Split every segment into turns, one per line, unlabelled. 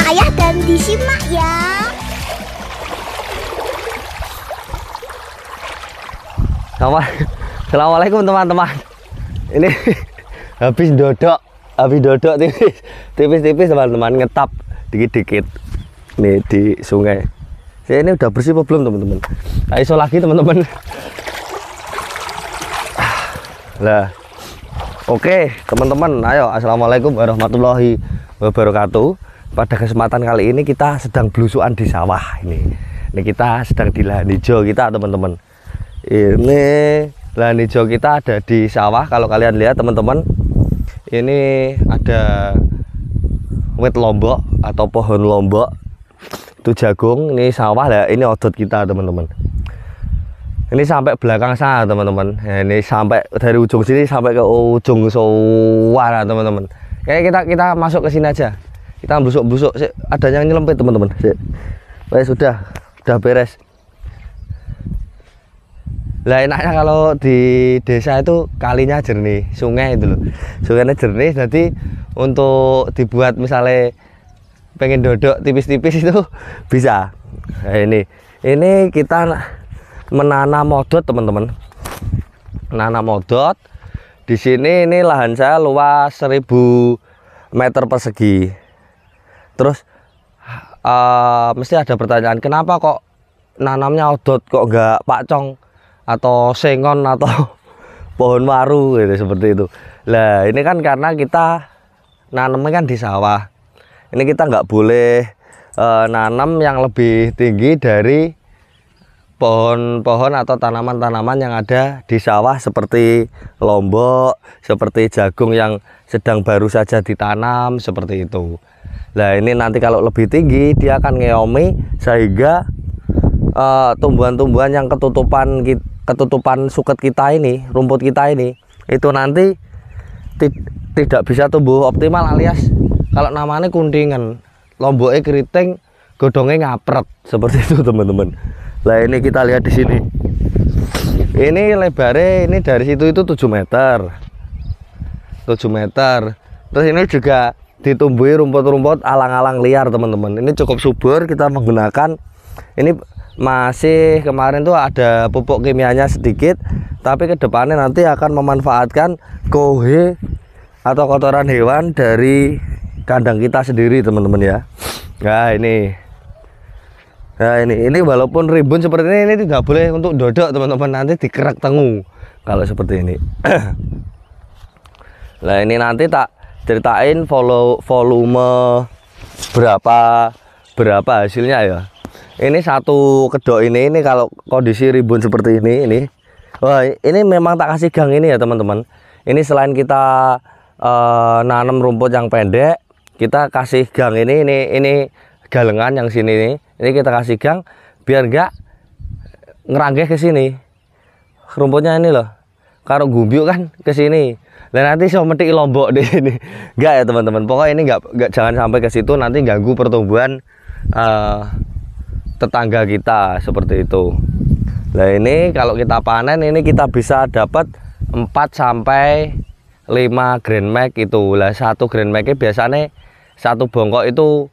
sama ayah dan disimak ya.
Assalamualaikum teman-teman. Ini habis dodok tipis teman-teman, ngetap dikit-dikit nih di sungai. Saya ini udah bersih apa belum teman-teman? Ayo lagi teman-teman. Lah, oke teman-teman, ayo assalamualaikum warahmatullahi wabarakatuh. Pada kesempatan kali ini kita sedang belusukan di sawah ini. Ini kita sedang di lahan hijau kita teman-teman. Ini lahan hijau kita ada di sawah. Kalau kalian lihat teman-teman, ini ada wit lombok atau pohon lombok, itu jagung. Ini sawah lah, ini odot kita teman-teman. Ini sampai belakang sana teman-teman. Nah, ini sampai dari ujung sini sampai ke ujung suara teman-teman. Kayak kita masuk ke sini aja. Kita busuk ada yang nyelempit teman-teman. Sudah beres. Lah enaknya kalau di desa itu kalinya jernih, sungai itu loh. Sungainya jernih, jadi untuk dibuat misalnya pengen dodok tipis-tipis itu bisa. Nah, ini kita menanam modot teman-teman. Menanam modot. Di sini ini lahan saya luas 1000 meter persegi. Terus mesti ada pertanyaan, kenapa kok nanamnya odot, kok enggak pakcong atau sengon atau pohon waru gitu, seperti itu. Lah ini kan karena kita nanamnya kan di sawah. Ini kita nggak boleh nanam yang lebih tinggi dari pohon-pohon atau tanaman-tanaman yang ada di sawah, seperti lombok, seperti jagung yang sedang baru saja ditanam, seperti itu. Lah ini nanti kalau lebih tinggi dia akan ngeomi, sehingga tumbuhan-tumbuhan yang ketutupan suket kita ini, rumput kita ini, itu nanti tidak bisa tumbuh optimal, alias kalau namanya kuntingan, lomboknya keriting, godongnya ngapret, seperti itu teman-teman. Lah ini kita lihat di sini. Ini lebarnya ini dari situ itu 7 meter. 7 meter. Terus ini juga ditumbuhi rumput-rumput alang-alang liar teman-teman. Ini cukup subur, kita menggunakan ini. Masih kemarin tuh ada pupuk kimianya sedikit, tapi kedepannya nanti akan memanfaatkan kohe atau kotoran hewan dari kandang kita sendiri teman-teman ya. Nah ini walaupun rimbun seperti ini tidak boleh untuk dodok teman-teman, nanti dikerak tengu kalau seperti ini. Nah ini nanti tak ceritain volume berapa hasilnya ya. Ini satu kedok ini kalau kondisi rimbun seperti ini. Wah, ini memang tak kasih gang ini ya teman-teman. Ini selain kita nanam rumput yang pendek, kita kasih gang ini galengan yang sini nih. Ini kita kasih gang biar enggak ngeranggeh ke sini. Rumputnya ini loh. Karo gumbyuk kan ke sini. Dan nanti saya metik lombok di sini. Enggak ya teman-teman. Pokoknya ini enggak jangan sampai ke situ, nanti ganggu pertumbuhan tetangga kita, seperti itu. Nah ini kalau kita panen ini kita bisa dapat 4 sampai 5 grand mag itu. Lah satu grand magnya biasanya satu bongkok itu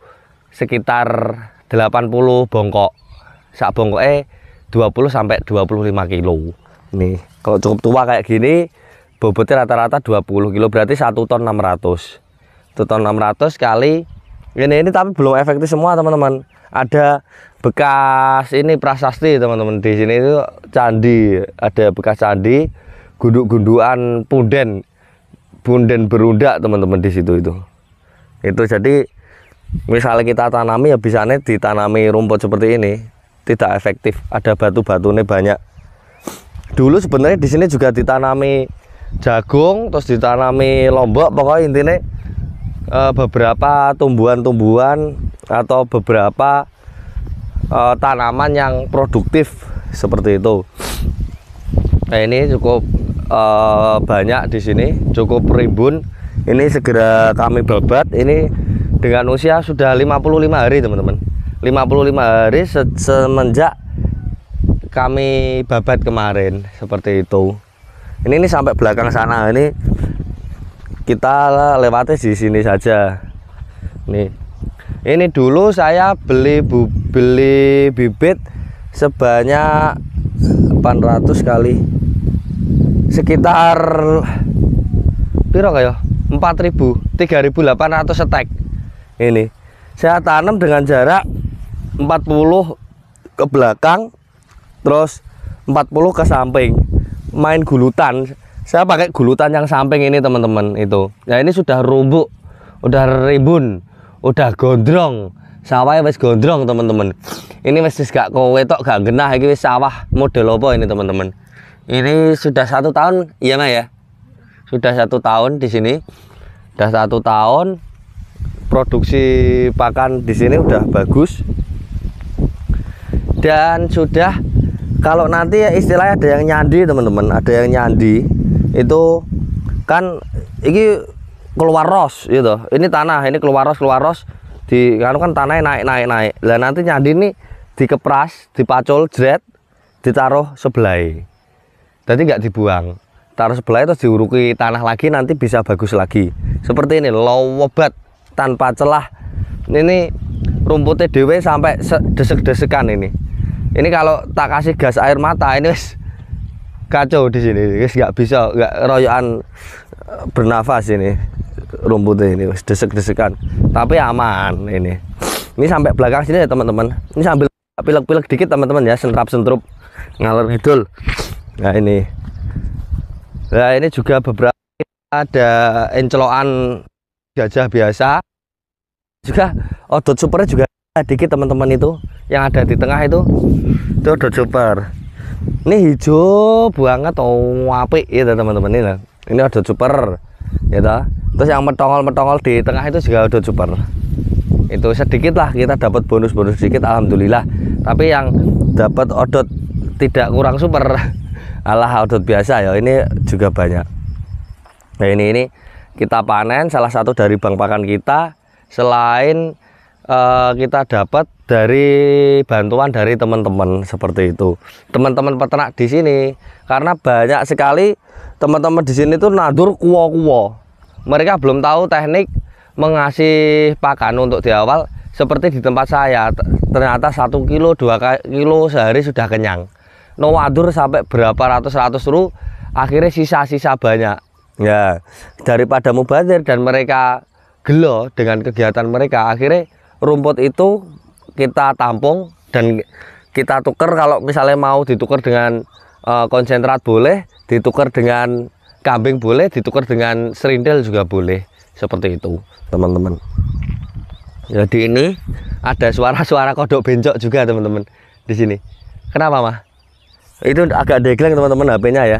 sekitar 80 bongkok. Sak bongkoknya 20 sampai 25 kilo. Nih kalau cukup tua kayak gini bobotnya rata-rata 20 kilo, berarti 1 ton 600. 1 ton 600 kali ini tapi belum efektif semua teman-teman. Ada bekas ini prasasti teman-teman, di sini itu candi, ada bekas candi, gunduk-gundukan punden berundak teman-teman di situ itu. Jadi misalnya kita tanami ya bisanya ditanami rumput seperti ini tidak efektif, ada batu-batunya banyak. Dulu sebenarnya di sini juga ditanami jagung, terus ditanami lombok, pokoknya intinya beberapa tumbuhan-tumbuhan atau beberapa tanaman yang produktif seperti itu. Nah ini cukup banyak di sini, cukup rimbun. Ini segera kami babat. Ini dengan usia sudah 55 hari teman-teman. 55 hari semenjak kami babat kemarin, seperti itu. Ini sampai belakang sana. Ini kita lewati di sini saja. Nih Ini dulu saya beli bibit sebanyak 800 kali sekitar piro kayak 4.000 3.800 stek. Ini saya tanam dengan jarak 40 ke belakang terus 40 ke samping, main gulutan. Saya pakai gulutan yang samping ini teman-teman itu. Nah ini sudah rumbuk, udah rimbun, udah gondrong, sawahnya wis gondrong teman-teman. Ini wis gak kowe tok gak genah, iki wis sawah model apa ini teman-teman. Ini sudah 1 tahun, iya mah ya. Sudah 1 tahun di sini, udah 1 tahun. Produksi pakan di sini udah bagus. Dan sudah, kalau nanti ya istilahnya ada yang nyandi teman-teman, ada yang nyandi itu kan ini keluar ros gitu. Ini tanah, ini keluar ros di kan tanahnya naik. Lah nanti nyandi ini dikepras, dipacul, jret, ditaruh sebelah. Jadi nggak dibuang. Taruh sebelah itu diuruki tanah lagi, nanti bisa bagus lagi. Seperti ini lowobat tanpa celah. Ini rumputnya dewe sampai desek-desekan ini. Ini kalau tak kasih gas air mata ini wis kacau di sini. Wis nggak bisa, nggak royokan bernafas ini. Rumputnya ini wis desek-desekan. Tapi aman ini. Ini sampai belakang sini ya teman-teman. Ini sambil pilek-pilek dikit teman-teman ya, sentrap-sentrup ngalor ngidul. Nah ini. Nah ini juga beberapa ada encelokan gajah biasa. Juga odot supernya juga dikit teman-teman, itu yang ada di tengah itu odot super. Ini hijau banget, apik ya teman-teman. Ini odot super ya toh. Terus yang metongol di tengah itu juga odot super. Itu sedikit lah kita dapat bonus sedikit, alhamdulillah. Tapi yang dapat odot tidak kurang super, alah odot biasa ya, ini juga banyak. Nah ini kita panen salah satu dari bank pakan kita. Selain kita dapat dari bantuan dari teman-teman seperti itu, teman-teman peternak di sini, karena banyak sekali teman-teman di sini tuh nandur kuwo-kuwo. Mereka belum tahu teknik mengasih pakan untuk di awal seperti di tempat saya. Ternyata 1 kilo 2 kilo sehari sudah kenyang. Nadur sampai berapa ratus ru, akhirnya sisa-sisa banyak. Ya daripada mubazir dan mereka gelo dengan kegiatan mereka, akhirnya rumput itu kita tampung dan kita tuker. Kalau misalnya mau ditukar dengan konsentrat boleh, ditukar dengan kambing boleh, ditukar dengan serindel juga boleh, seperti itu teman-teman. Jadi ini ada suara-suara kodok bencok juga teman-teman di sini. Kenapa mah? Itu agak degleng teman-teman HP-nya ya.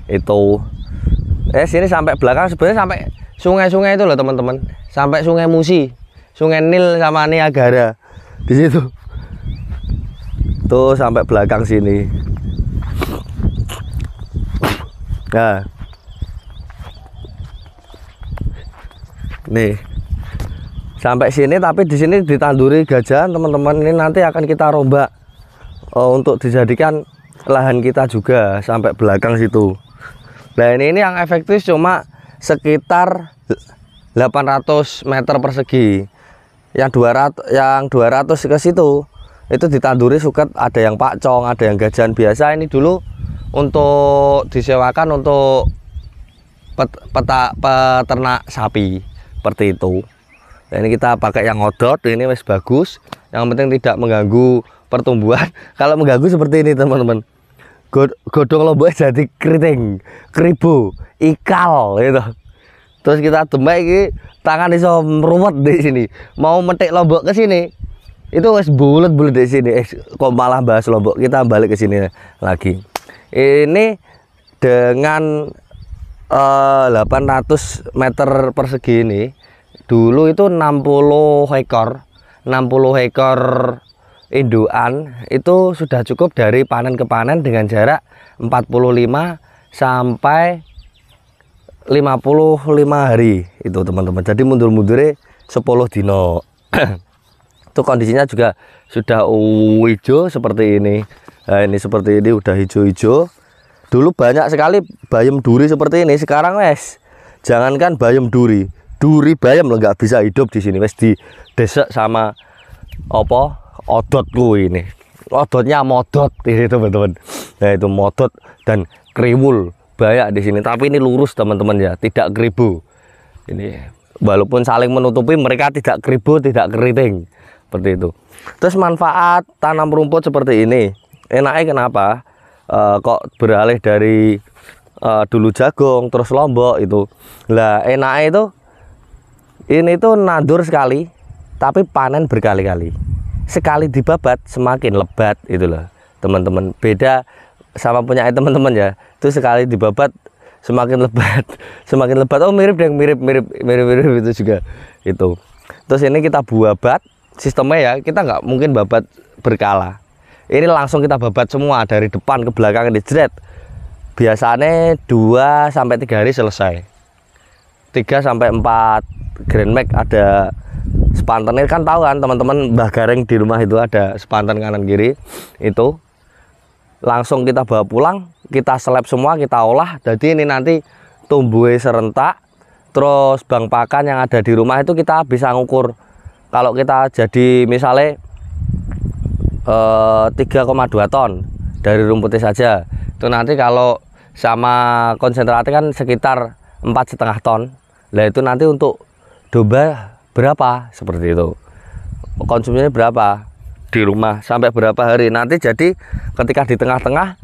Itu sini sampai belakang, sebenarnya sampai sungai-sungai itu loh teman-teman, sampai Sungai Musi, Sungai Nil sama Niagara di situ. Tuh sampai belakang sini. Nah, nih sampai sini, tapi di sini ditanduri gajahan teman-teman. Ini nanti akan kita rombak untuk dijadikan lahan kita juga sampai belakang situ. Nah ini yang efektif cuma sekitar 800 meter persegi. Yang 200 ke situ itu ditanduri suket, ada yang pakcong, ada yang gajahan biasa. Ini dulu untuk disewakan untuk peternak sapi seperti itu. Nah, ini kita pakai yang ngodot, ini wis bagus. Yang penting tidak mengganggu pertumbuhan. Kalau mengganggu seperti ini teman-teman, godong lomboknya jadi keriting, keribu, ikal gitu. Terus kita demek iki tangan iso meruwet di sini. Mau metik lombok ke sini, itu wis bulet-bulet di sini. Kok malah bahas lombok, kita balik ke sini lagi. Ini dengan 800 meter persegi ini, dulu itu 60 ekor indukan itu sudah cukup dari panen ke panen dengan jarak 45 sampai 55 hari itu teman-teman. Jadi mundur-mundurnya 10 dino. Itu kondisinya juga sudah hijau seperti ini. Nah ini seperti ini udah hijau-hijau. Dulu banyak sekali bayam duri seperti ini. Sekarang wes jangankan bayam duri, duri bayam lo nggak bisa hidup di sini, wes didesek sama apa odotku ini. Odotnya modot ini teman-teman. Nah itu modot dan kriwul banyak di sini. Tapi ini lurus teman-teman ya, tidak keribu. Ini walaupun saling menutupi, mereka tidak keribu, tidak keriting seperti itu. Terus manfaat tanam rumput seperti ini, enaknya kenapa? Kok beralih dari dulu jagung terus lombok itu. Lah enaknya itu ini tuh nandur sekali, tapi panen berkali-kali. Sekali dibabat semakin lebat itu loh teman-teman. Beda sama punya teman-teman ya, itu sekali dibabat semakin lebat semakin lebat. Oh mirip deh, mirip itu juga itu. Terus ini kita babat sistemnya ya, kita nggak mungkin babat berkala. Ini langsung kita babat semua dari depan ke belakang di jret. Biasanya 2 sampai 3 hari selesai. 3 sampai 4 Grand Max ada sepantan. Ini kan tahu kan teman-teman, Mbah Gareng di rumah itu ada sepantan kanan kiri. Itu langsung kita bawa pulang, kita seleb semua, kita olah. Jadi ini nanti tumbuhnya serentak. Terus bang pakan yang ada di rumah itu kita bisa ngukur. Kalau kita jadi misalnya 3,2 ton dari rumputnya saja, itu nanti kalau sama konsentratnya kan sekitar 4,5 ton. Nah itu nanti untuk domba berapa, seperti itu, konsumsinya berapa di rumah sampai berapa hari. Nanti jadi ketika di tengah-tengah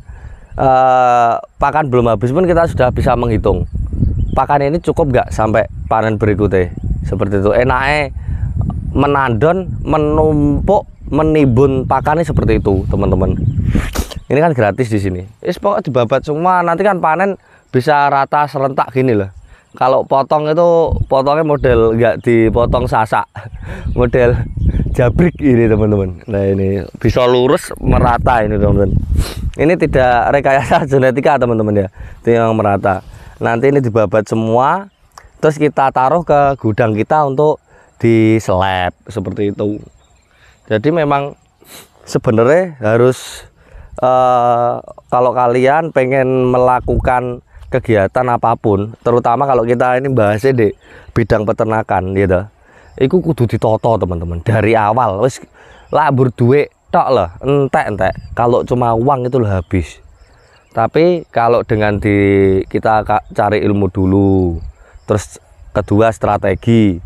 pakan belum habis pun kita sudah bisa menghitung pakan ini cukup nggak sampai panen berikutnya, seperti itu. Enaknya menandon, menumpuk, menimbun pakannya seperti itu teman-teman. Ini kan gratis di sini. Pokoknya dibabat semua, nanti kan panen bisa rata serentak gini loh. Kalau potong itu potongnya model nggak dipotong sasak, model jabrik ini teman-teman. Nah ini bisa lurus merata ini teman-teman. Ini tidak rekayasa genetika teman-teman ya, itu yang merata. Nanti ini dibabat semua, terus kita taruh ke gudang kita untuk diseleb seperti itu. Jadi memang sebenarnya harus kalau kalian pengen melakukan kegiatan apapun, terutama kalau kita ini bahasnya di bidang peternakan gitu, itu kudu ditoto teman-teman dari awal. Wes labur duit tok lah, entek. Kalau cuma uang itu lah habis. Tapi kalau dengan kita cari ilmu dulu, terus kedua strategi,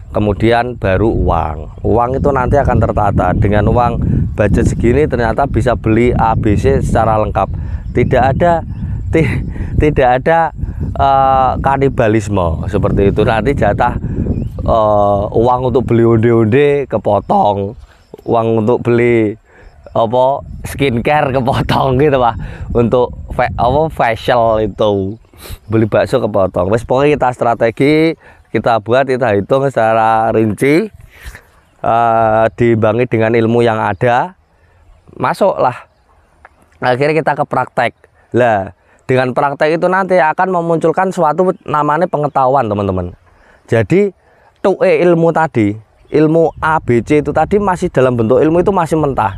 kemudian baru uang. Uang itu nanti akan tertata. Dengan uang budget segini ternyata bisa beli ABC secara lengkap. Tidak ada kanibalisme seperti itu. Nanti jatah uang untuk beli onde-onde kepotong, uang untuk beli apa skincare kepotong gitu Pak, untuk facial itu beli bakso kepotong. Wes pokoknya kita strategi, kita buat, kita hitung secara rinci, diimbangi dengan ilmu yang ada, masuklah. Akhirnya kita ke praktek. Lah dengan praktek itu nanti akan memunculkan suatu namanya pengetahuan teman-teman. Jadi ilmu tadi, ilmu ABC itu tadi masih dalam bentuk ilmu, itu masih mentah.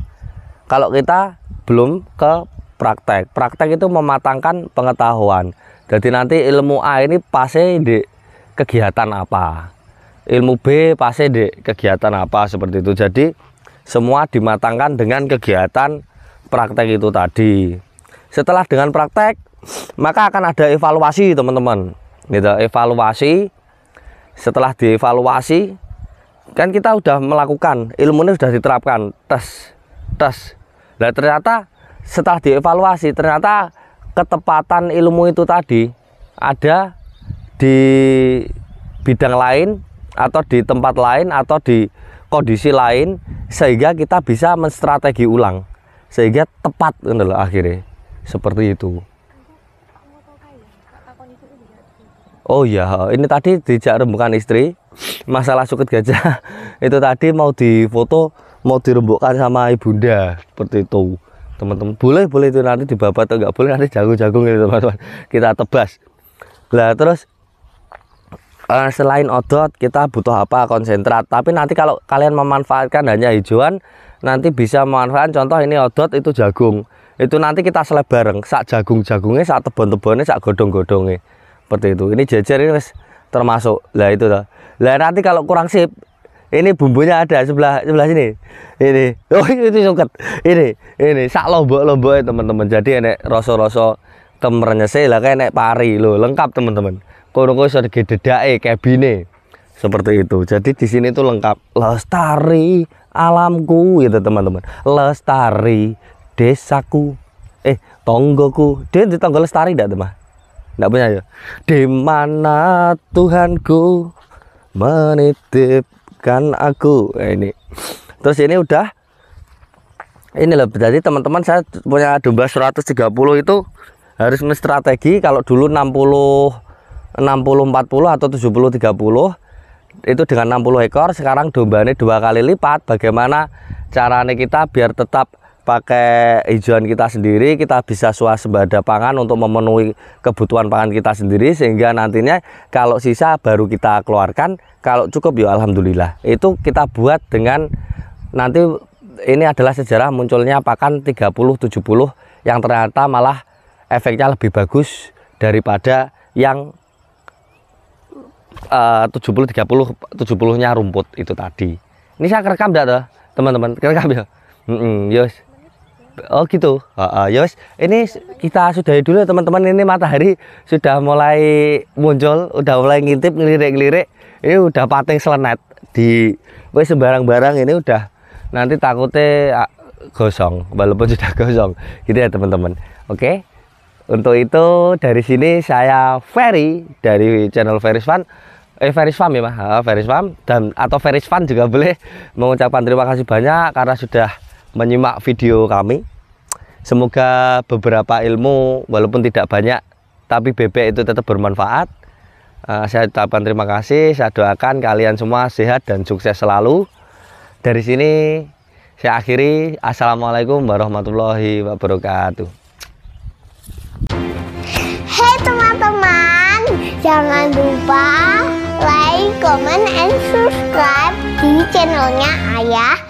Kalau kita belum ke praktek, praktek itu mematangkan pengetahuan. Jadi nanti ilmu A ini pasti di kegiatan apa, ilmu B pasti di kegiatan apa, seperti itu. Jadi semua dimatangkan dengan kegiatan praktek itu tadi. Setelah dengan praktek, maka akan ada evaluasi teman-teman. Gitu, evaluasi. Setelah dievaluasi, kan kita udah melakukan, ilmu ini sudah diterapkan, tes. Nah ternyata setelah dievaluasi, ternyata ketepatan ilmu itu tadi ada di bidang lain, atau di tempat lain, atau di kondisi lain, sehingga kita bisa menstrategi ulang, sehingga tepat akhirnya seperti itu. Oh iya, ini tadi dijak rembukan istri, masalah suket gajah itu tadi mau difoto, mau dirembukkan sama ibunda, seperti itu teman-teman. Boleh itu nanti dibabat, atau enggak boleh nanti jagung-jagung gitu teman-teman, kita tebas. Lah terus selain odot kita butuh apa? Konsentrat. Tapi nanti kalau kalian memanfaatkan hanya hijauan, nanti bisa memanfaatkan, contoh ini odot, itu jagung, itu nanti kita seleb bareng, sak jagung-jagungnya, sak tebon-tebonnya, sak godong-godongnya, seperti itu. Ini jejer ini termasuk. Lah itu Lah nanti kalau kurang sip, ini bumbunya ada sebelah sini. Ini. Oh, itu suket. Ini sak lombok-lombok teman-teman. Jadi enek rasa-rasa temrenyese lah kayak enek pari lho, lengkap teman-teman. Kono kok iso digededake kabine. Seperti itu. Jadi di sini tuh lengkap. Lestari alamku gitu teman-teman. Lestari desaku. Tonggoku. Dia di tonggo lestari enggak, teman? Enggak punya ya. Di mana Tuhanku menitipkan aku. Ini. Terus ini udah ini loh. Jadi teman-teman saya punya domba 130 itu harus strategi. Kalau dulu 60 40 atau 70 30 itu dengan 60 ekor, sekarang dombanya 2 kali lipat. Bagaimana caranya kita biar tetap pakai hijauan kita sendiri, kita bisa swasembada pangan untuk memenuhi kebutuhan pangan kita sendiri, sehingga nantinya kalau sisa baru kita keluarkan, kalau cukup ya alhamdulillah. Itu kita buat dengan nanti ini adalah sejarah munculnya pakan 30-70 yang ternyata malah efeknya lebih bagus daripada yang 70-30-70-nya rumput itu tadi. Ini saya kerekam enggak tuh teman-teman? Kerekam ya? Yos. Oh gitu. Yos, ini kita sudahi dulu teman-teman. Ini matahari sudah mulai muncul, udah mulai ngintip, ngelirik-ngelirik. Ini udah pating selenet di sembarang-barang. Ini udah nanti takutnya gosong, walaupun sudah gosong. Gitu ya teman-teman. Oke. Untuk itu dari sini saya Ferry dari channel Ferry's Fun. Ferry's Farm ya Mas, Ferry's Farm dan atau Ferry's Fun juga boleh, mengucapkan terima kasih banyak karena sudah menyimak video kami. Semoga beberapa ilmu walaupun tidak banyak tapi bebek itu tetap bermanfaat. Saya ucapkan terima kasih, saya doakan kalian semua sehat dan sukses selalu. Dari sini saya akhiri. Assalamualaikum warahmatullahi wabarakatuh.
Hey teman-teman, jangan lupa like, comment, and subscribe di channelnya Ayah